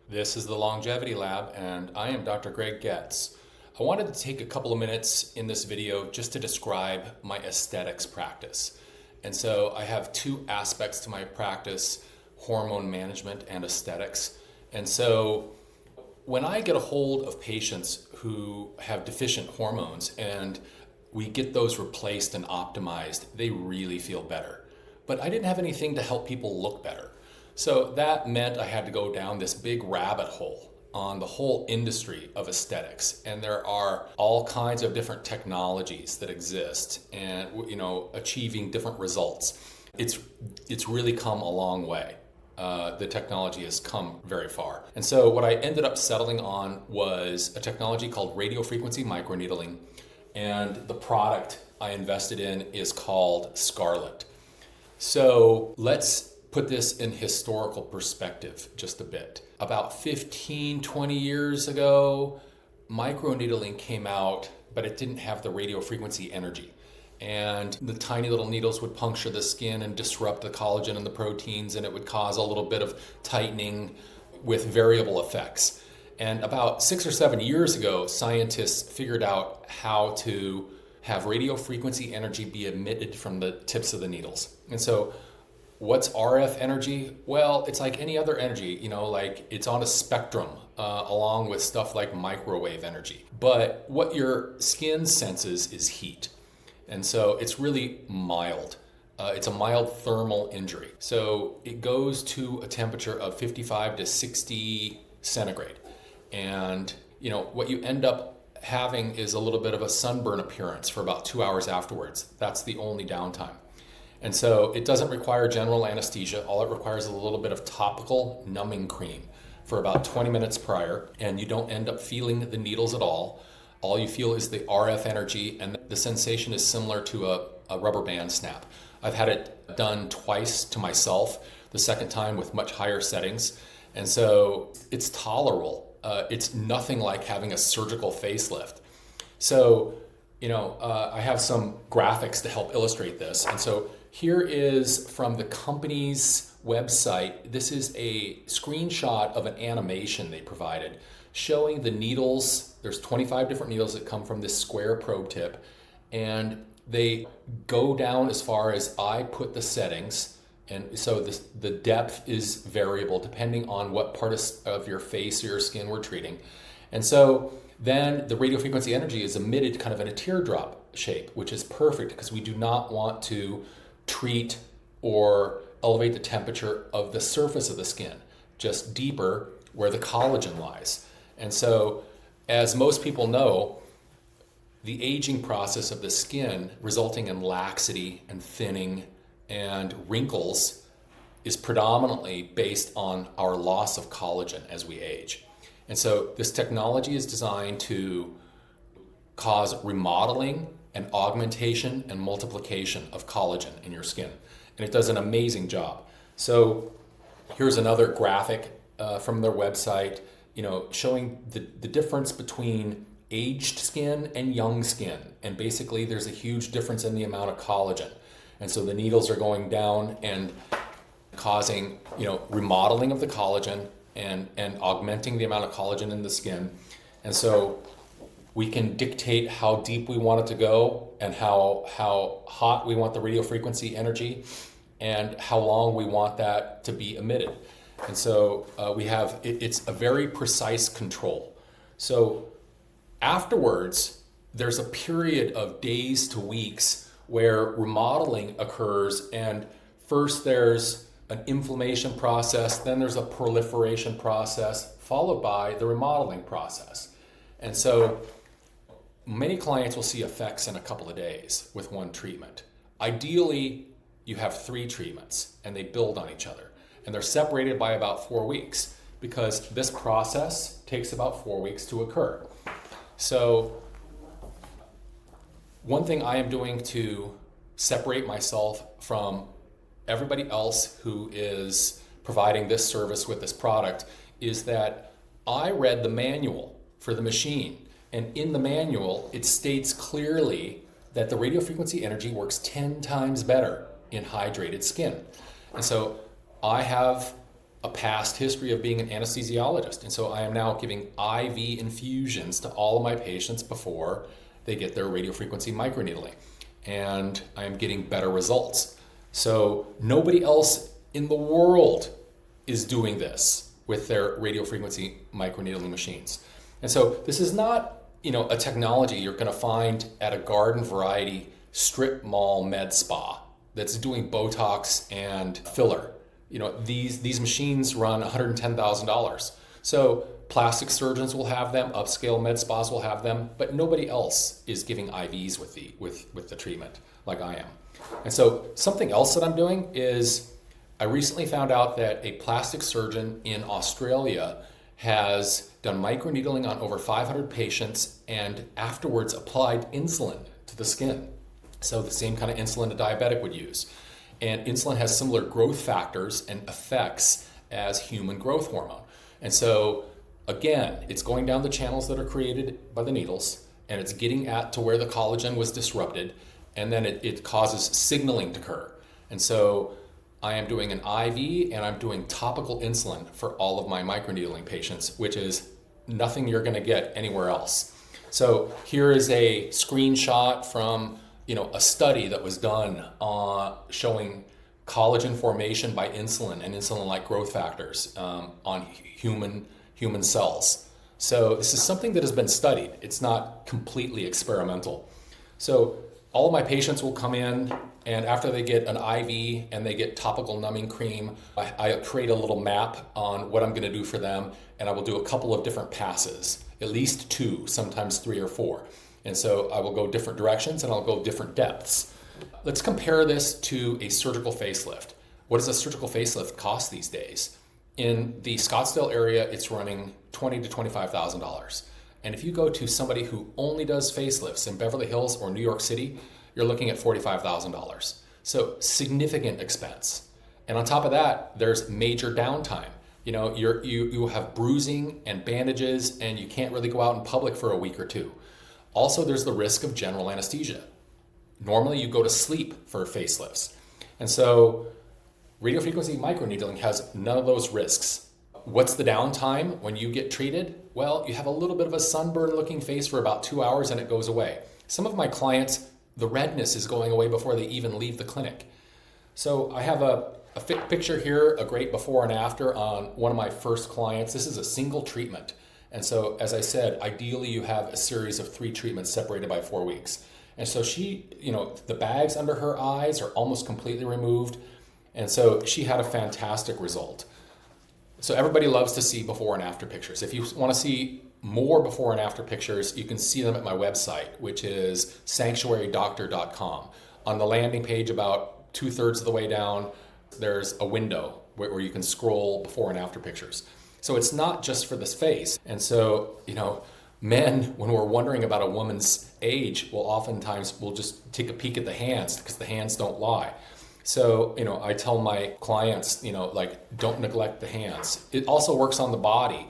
This is the Longevity Lab, and I am Dr. Greg Goetz. I wanted to take a couple of minutes in this video just to describe my aesthetics practice. And so I have two aspects to my practice: hormone management and aesthetics. And so when I get a hold of patients who have deficient hormones and we get those replaced and optimized, they really feel better. But I didn't have anything to help people look better. So that meant I had to go down this big rabbit hole on the whole industry of aesthetics. And there are all kinds of different technologies that exist and, achieving different results. It's really come a long way. The technology has come very far. And so what I ended up settling on was a technology called Radiofrequency Microneedling. And the product I invested in is called Scarlet. So let's put this in historical perspective just a bit. About 15, 20 years ago, microneedling came out, but it didn't have the radiofrequency energy. And the tiny little needles would puncture the skin and disrupt the collagen and the proteins, and it would cause a little bit of tightening with variable effects. And about 6 or 7 years ago, scientists figured out how to have radiofrequency energy be emitted from the tips of the needles. And so what's RF energy? Well, it's like any other energy, like it's on a spectrum along with stuff like microwave energy. But what your skin senses is heat. And so it's really mild. It's a mild thermal injury. So it goes to a temperature of 55 to 60 centigrade. And, what you end up having is a little bit of a sunburn appearance for about 2 hours afterwards. That's the only downtime. And so it doesn't require general anesthesia. All it requires is a little bit of topical numbing cream for about 20 minutes prior, and you don't end up feeling the needles at all. All you feel is the RF energy, and the sensation is similar to a rubber band snap. I've had it done twice to myself, the second time with much higher settings, and so it's tolerable. It's nothing like having a surgical facelift. So, I have some graphics to help illustrate this. And so here is from the company's website. This is a screenshot of an animation they provided showing the needles. There's 25 different needles that come from this square probe tip, and they go down as far as I put the settings. And so the depth is variable depending on what part of your face or your skin we're treating. And so then the radiofrequency energy is emitted kind of in a teardrop shape, which is perfect because we do not want to treat or elevate the temperature of the surface of the skin, just deeper where the collagen lies. And so, as most people know, the aging process of the skin resulting in laxity and thinning and wrinkles is predominantly based on our loss of collagen as we age. And so this technology is designed to cause remodeling and augmentation and multiplication of collagen in your skin. And it does an amazing job. So here's another graphic from their website, showing the difference between aged skin and young skin. And basically there's a huge difference in the amount of collagen. And so the needles are going down and causing, remodeling of the collagen and augmenting the amount of collagen in the skin. And so we can dictate how deep we want it to go and how hot we want the radiofrequency energy and how long we want that to be emitted. And so it's a very precise control. So afterwards, there's a period of days to weeks where remodeling occurs, and first there's an inflammation process, then there's a proliferation process, followed by the remodeling process. And so many clients will see effects in a couple of days with one treatment. Ideally, you have 3 treatments, and they build on each other. And they're separated by about 4 weeks, because this process takes about 4 weeks to occur. So one thing I am doing to separate myself from everybody else who is providing this service with this product is that I read the manual for the machine. And in the manual, it states clearly that the radiofrequency energy works 10 times better in hydrated skin. And so I have a past history of being an anesthesiologist. And so I am now giving IV infusions to all of my patients before they get their radiofrequency microneedling. And I am getting better results. So nobody else in the world is doing this with their radiofrequency microneedling machines. And so this is not, a technology you're going to find at a garden variety strip mall med spa that's doing Botox and filler. These machines run $110,000. So plastic surgeons will have them, upscale med spas will have them, but nobody else is giving IVs with the treatment like I am. And so something else that I'm doing is I recently found out that a plastic surgeon in Australia has done microneedling on over 500 patients and afterwards applied insulin to the skin. So the same kind of insulin a diabetic would use. And insulin has similar growth factors and effects as human growth hormone. And so again, it's going down the channels that are created by the needles, and it's getting to where the collagen was disrupted, and then it causes signaling to occur. And so I am doing an IV and I'm doing topical insulin for all of my microneedling patients, which is nothing you're going to get anywhere else. So here is a screenshot from a study that was done showing collagen formation by insulin and insulin-like growth factors on human cells. So this is something that has been studied. It's not completely experimental. So all of my patients will come in, and after they get an IV and they get topical numbing cream, I create a little map on what I'm going to do for them, and I will do a couple of different passes, at least 2, sometimes 3 or 4. And so I will go different directions and I'll go different depths. Let's compare this to a surgical facelift. What does a surgical facelift cost these days? In the Scottsdale area, it's running $20,000 to $25,000. And if you go to somebody who only does facelifts in Beverly Hills or New York City, you're looking at $45,000. So significant expense. And on top of that, there's major downtime. You have bruising and bandages, and you can't really go out in public for a week or 2. Also, there's the risk of general anesthesia. Normally, you go to sleep for facelifts. And so radiofrequency microneedling has none of those risks. What's the downtime when you get treated? Well, you have a little bit of a sunburn-looking face for about 2 hours and it goes away. Some of my clients, the redness is going away before they even leave the clinic. So I have a picture here, a great before and after on one of my first clients. This is a single treatment. And so, as I said, ideally you have a series of 3 treatments separated by 4 weeks. And so she, the bags under her eyes are almost completely removed. And so she had a fantastic result. So everybody loves to see before and after pictures. If you want to see more before and after pictures, you can see them at my website, which is sanctuarydoctor.com. On the landing page, about 2/3 of the way down, there's a window where you can scroll before and after pictures. So it's not just for this face. And so, men, when we're wondering about a woman's age, we'll just take a peek at the hands because the hands don't lie. So, I tell my clients, don't neglect the hands. It also works on the body.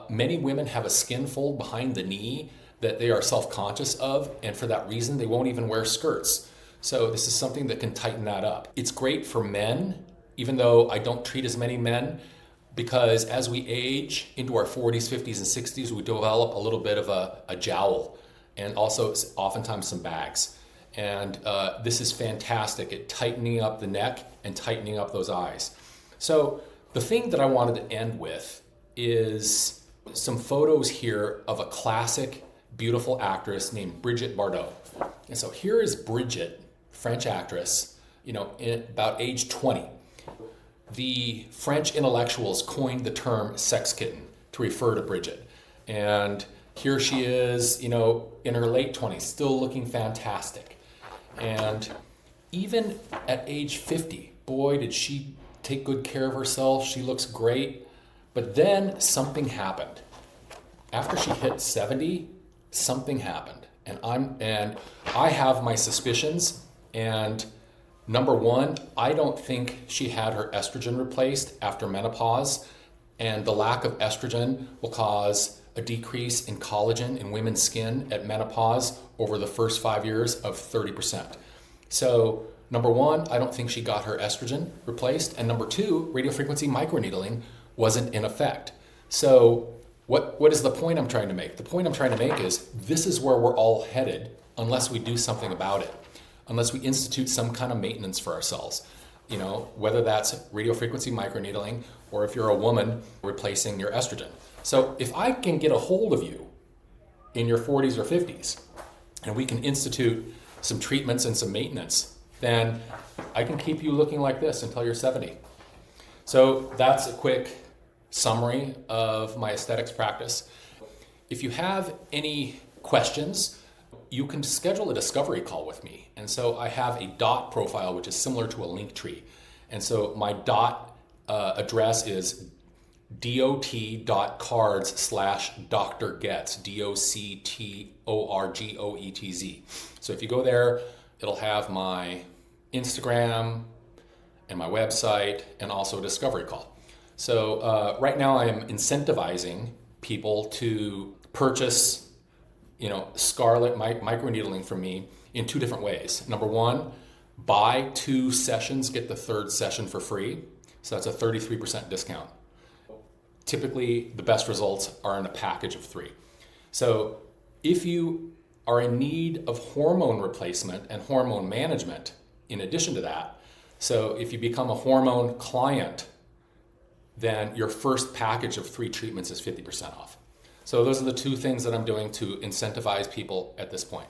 Many women have a skin fold behind the knee that they are self-conscious of, and for that reason, they won't even wear skirts. So this is something that can tighten that up. It's great for men, even though I don't treat as many men, because as we age into our 40s, 50s, and 60s, we develop a little bit of a jowl and also oftentimes some bags. And this is fantastic at tightening up the neck and tightening up those eyes. So the thing that I wanted to end with is some photos here of a classic, beautiful actress named Brigitte Bardot. And so here is Brigitte, French actress, in about age 20. The French intellectuals coined the term sex kitten to refer to Brigitte. And here she is, in her late 20s, still looking fantastic. And even at age 50, boy, did she take good care of herself. She looks great. But then something happened. After she hit 70, something happened. And I have my suspicions. And number one, I don't think she had her estrogen replaced after menopause. And the lack of estrogen will cause a decrease in collagen in women's skin at menopause over the first 5 years of 30%. So Number one, I don't think she got her estrogen replaced. And number two, radiofrequency microneedling wasn't in effect. So what is the point I'm trying to make? The point I'm trying to make is this is where we're all headed unless we do something about it, unless we institute some kind of maintenance for ourselves. You know, whether that's radiofrequency microneedling or if you're a woman, replacing your estrogen. So if I can get a hold of you in your 40s or 50s and we can institute some treatments and some maintenance, then I can keep you looking like this until you're 70. So that's a quick summary of my aesthetics practice. If you have any questions, you can schedule a discovery call with me. And so I have a dot profile, which is similar to a link tree. And so my dot address is dot.cards/doctorgoetz, doctorgoetz. So if you go there, it'll have my Instagram and my website and also a discovery call. So right now I am incentivizing people to purchase, scarlet microneedling from me in two different ways. Number one, buy 2 sessions, get the 3rd session for free. So that's a 33% discount. Typically, the best results are in a package of 3. So if you are in need of hormone replacement and hormone management, in addition to that, so if you become a hormone client, then your first package of 3 treatments is 50% off. So those are the 2 things that I'm doing to incentivize people at this point.